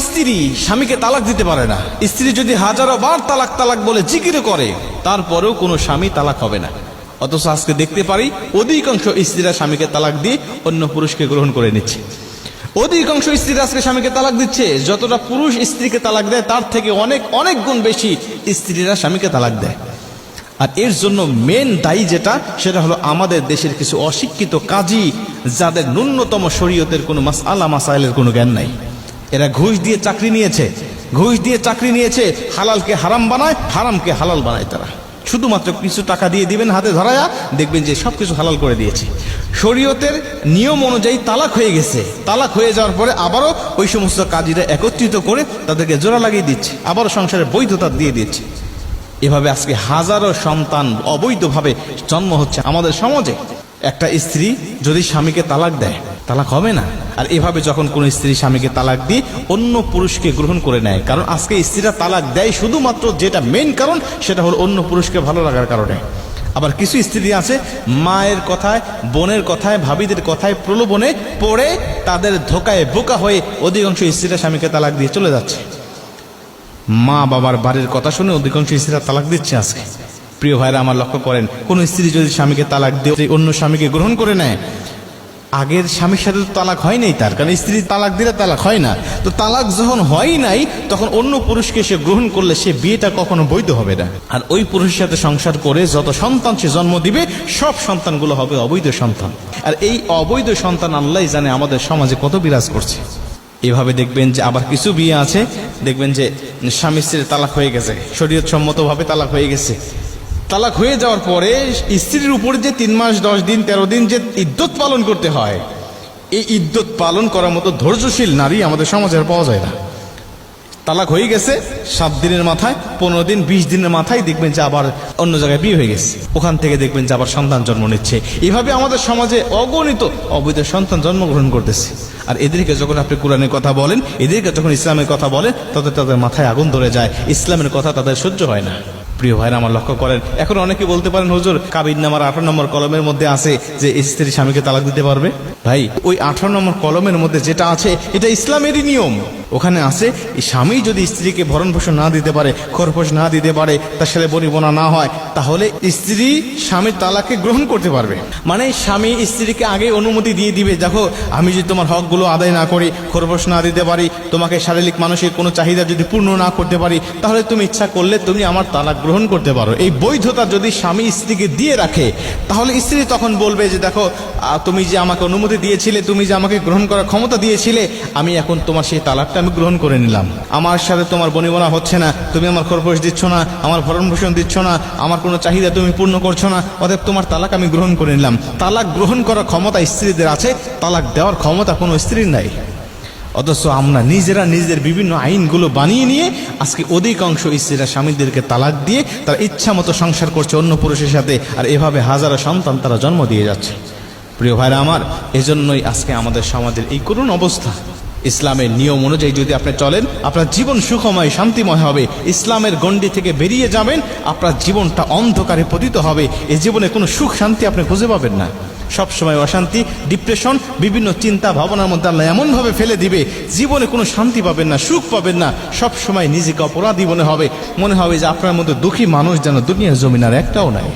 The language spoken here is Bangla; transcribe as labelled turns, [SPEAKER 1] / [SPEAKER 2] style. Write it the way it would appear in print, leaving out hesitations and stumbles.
[SPEAKER 1] স্ত্রী স্বামীকে তালাক দিতে পারে না। স্ত্রী যদি হাজারো বার তালাক তালাক বলে জিকির করে, তারপরেও কোনো স্বামী তালাক হবে না। অথচ আজকে দেখতে পারি অধিকাংশ স্ত্রীরা স্বামীকে তালাক দিয়ে অন্য পুরুষকে গ্রহণ করে নিচ্ছে। অধিকাংশ স্ত্রীরা আজকে স্বামীকে তালাক দিচ্ছে। যতটা পুরুষ স্ত্রীকে তালাক দেয় তার থেকে অনেক অনেক গুণ বেশি স্ত্রীরা স্বামীকে তালাক দেয়। আর এর জন্য মেন দায়ী যেটা, সেটা হলো আমাদের দেশের কিছু অশিক্ষিত কাজী, যাদের ন্যূনতম শরীয়তের কোনো মাসআলা মাসাইলের কোনো জ্ঞান নাই। এরা ঘুষ দিয়ে চাকরি নিয়েছে, ঘুষ দিয়ে চাকরি নিয়েছে, হালালকে হারাম বানায়, হারামকে হালাল বানায়। তারা শুধুমাত্র কিছু টাকা দিয়ে দিবেন হাতে ধরায়া, দেখবেন যে সবকিছু হালাল করে দিয়েছে। শরীয়তের নিয়ম অনুযায়ী তালাক হয়ে গেছে, তালাক হয়ে যাওয়ার পরে আবারও ওই সমস্ত কাজীরা একত্রিত করে তাদেরকে জোড়া লাগিয়ে দিচ্ছে, আবারও সংসারের বৈধতা দিয়ে দিচ্ছে। এভাবে আজকে হাজারো সন্তান অবৈধভাবে জন্ম হচ্ছে আমাদের সমাজে। একটা স্ত্রী যদি স্বামীকে তালাক দেয়, তালাক হবে না। আর এভাবে যখন কোন স্ত্রী স্বামীকে তালাক দিয়ে অন্য পুরুষকে গ্রহণ করে নেয়, কারণ আজকে স্ত্রীরা তালাক দেয় শুধুমাত্র যেটা মেইন কারণ, সেটা হলো অন্য পুরুষকে ভালো লাগার কারণে। আবার কিছু স্ত্রী আছে মায়ের কথায়, বোনের কথায়, ভাবিদের কথায় প্রলোভনে পড়ে তাদের ধোকায় বোকা হয়ে অধিকাংশ স্ত্রীরা স্বামীকে তালাক দিয়ে চলে যাচ্ছে। মা বাবার বাড়ির কথা শুনে অধিকাংশ স্ত্রীরা তালাক দিচ্ছে আজকে। প্রিয় ভাইরা আমার, লক্ষ্য করেন, কোন স্ত্রী যদি স্বামীকে তালাক দিয়ে অন্য স্বামীকে গ্রহণ করে নেয়, আগের স্বামীর সাথে তো তালাক হয় নাই তার, কারণ স্ত্রী তালাক দিলে তালাক হয় না। তো তালাক যখন হয় নাই, তখন অন্য পুরুষকে সে গ্রহণ করলে সে বিয়েটা কখনো বৈধ হবে না। আর ওই পুরুষের সাথে সংসার করে যত সন্তান সে জন্ম দিবে, সব সন্তানগুলো হবে অবৈধ সন্তান। আর এই অবৈধ সন্তান আল্লাহ জানে আমাদের সমাজে কত বিরাজ করছে। এভাবে দেখবেন যে আবার কিছু বিয়ে আছে, দেখবেন যে স্বামী স্ত্রীর তালাক হয়ে গেছে, শরীয়ত সম্মতভাবে তালাক হয়ে গেছে। তালাক হয়ে যাওয়ার পরে স্ত্রীর উপরে যে 3 মাস 10 দিন 13 দিন যে ইদ্যত পালন করতে হয়, এই ইদ্যত পালন করার মতো ধৈর্যশীল নারী আমাদের সমাজে পাওয়া যায় না। তালাক হয়ে গেছে 7 দিনের মাথায়, 15 দিন 20 দিনের মাথায় দেখবেন যে আবার অন্য জায়গায় বিয়ে হয়ে গেছে, ওখান থেকে দেখবেন যে আবার সন্তান জন্ম নিচ্ছে। এভাবে আমাদের সমাজে অগণিত অবৈধ সন্তান জন্মগ্রহণ করতেছে। আর এদেরকে যখন আপনি কোরআনের কথা বলেন, এদেরকে যখন ইসলামের কথা বলেন, তাদের মাথায় আগুন ধরে যায়, ইসলামের কথা তাদের সহ্য হয় না। প্রিয় ভাইরা আমার, লক্ষ্য করেন, এখন অনেকে বলতে পারেন, হুজুর কাবির নামার 18 নম্বর কলমের মধ্যে আছে যে স্ত্রী স্বামীকে তালাক দিতে পারবে। ভাই, ওই 18 নম্বর কলমের মধ্যে যেটা আছে এটা ইসলামেরই নিয়ম। ওখানে আছে স্বামী যদি স্ত্রীকে ভরণ পোষণ না দিতে পারে, খরপোশ না দিতে পারে, তার ছেলে বনিবোনা না হয়, তাহলে স্ত্রী স্বামীর তালাককে গ্রহণ করতে পারবে। মানে স্বামী স্ত্রীকে আগে অনুমতি দিয়ে দিবে, দেখো আমি যদি তোমার হকগুলো আদায় না করি, খরপোশ না দিতে পারি, তোমাকে শারীরিক মানসিক কোনো চাহিদা যদি পূর্ণ না করতে পারি, তাহলে তুমি ইচ্ছা করলে তুমি আমার তালাক গ্রহণ করতে পারো। এই বৈধতা যদি স্বামী স্ত্রীকে দিয়ে রাখে, তাহলে স্ত্রী তখন বলবে যে দেখো তুমি যে আমাকে অনুমতি দিয়েছিলে, তুমি যে আমাকে গ্রহণ করার ক্ষমতা দিয়েছিলে, আমি এখন তোমার সেই তালাকটা আমি গ্রহণ করে নিলাম। আমার সাথে তোমার বনিবনা হচ্ছে না, তুমি আমার খরপোশ দিচ্ছ না, আমার ভরণ পোষণ দিচ্ছ না, আমার কোনো চাহিদা তুমি পূর্ণ করছো না, অতএব তোমার তালাক আমি গ্রহণ করে নিলাম। তালাক গ্রহণ করার ক্ষমতা স্ত্রীদের আছে, তালাক দেওয়ার ক্ষমতা কোনো স্ত্রীর নাই। অথচ আমরা নিজেরা নিজেদের বিভিন্ন আইনগুলো বানিয়ে নিয়ে আজকে অধিকাংশ স্ত্রীরা স্বামীদেরকে তালাক দিয়ে তারা ইচ্ছা মতো সংসার করছে অন্য পুরুষের সাথে, আর এভাবে হাজারো সন্তান তারা জন্ম দিয়ে যাচ্ছে। প্রিয় ভাইরা আমার, এজন্যই আজকে আমাদের সমাজের এই করুণ অবস্থা। ইসলামের নিয়ম অনুযায়ী যদি আপনি চলেন, আপনার জীবন সুখময় শান্তিময় হবে। ইসলামের গণ্ডি থেকে বেরিয়ে যাবেন, আপনার জীবনটা অন্ধকারে পতিত হবে। এই জীবনে কোনো সুখ শান্তি আপনি খুঁজে পাবেন না। সবসময় অশান্তি, ডিপ্রেশন, বিভিন্ন চিন্তা ভাবনার মধ্যে আল্লাহ এমনভাবে ফেলে দিবে, জীবনে কোনো শান্তি পাবেন না, সুখ পাবেন না। সবসময় নিজেকে অপরাধী মনে হবে যে আপনার মধ্যে দুঃখী মানুষ যেন দুনিয়ার জমিন আর একটাও নাই।